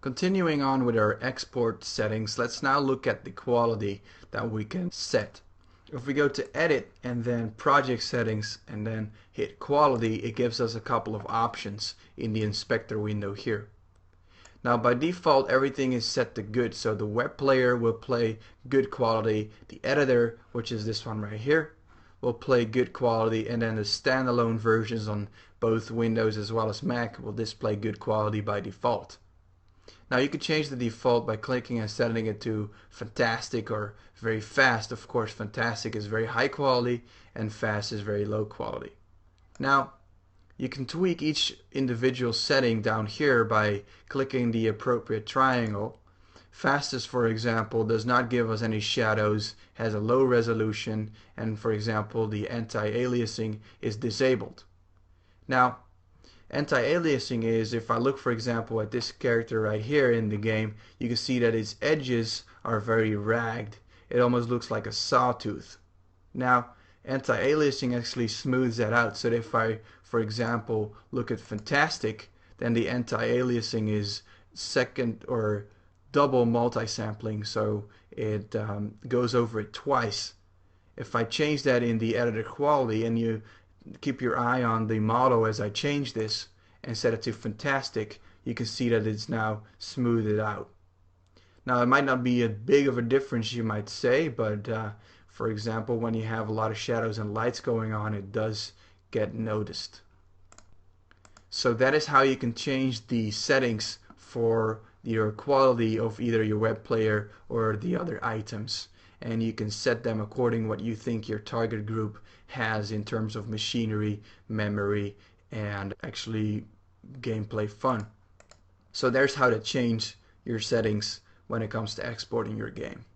Continuing on with our export settings, let's now look at the quality that we can set. If we go to Edit and then Project Settings and then hit Quality, it gives us a couple of options in the inspector window here. Now by default everything is set to good, so the web player will play good quality, the editor, which is this one right here, will play good quality, and then the standalone versions on both Windows as well as Mac will display good quality by default. Now you can change the default by clicking and setting it to fantastic or very fast. Of course, fantastic is very high quality and fast is very low quality. Now you can tweak each individual setting down here by clicking the appropriate triangle. Fastest, for example, does not give us any shadows, has a low resolution, and for example the anti-aliasing is disabled. Now anti-aliasing is, if I look for example at this character right here in the game, you can see that its edges are very ragged. It almost looks like a sawtooth. Now anti-aliasing actually smooths that out, so that if I, for example, look at fantastic, then the anti-aliasing is second or double multi-sampling, so it goes over it twice. If I change that in the editor quality, and you keep your eye on the model as I change this and set it to fantastic, you can see that it's now smoothed out. Now it might not be a big of a difference, you might say, but for example, when you have a lot of shadows and lights going on, it does get noticed. So that is how you can change the settings for your quality of either your web player or the other items, and you can set them according to what you think your target group has in terms of machinery, memory, and actually gameplay fun. So there's how to change your settings when it comes to exporting your game.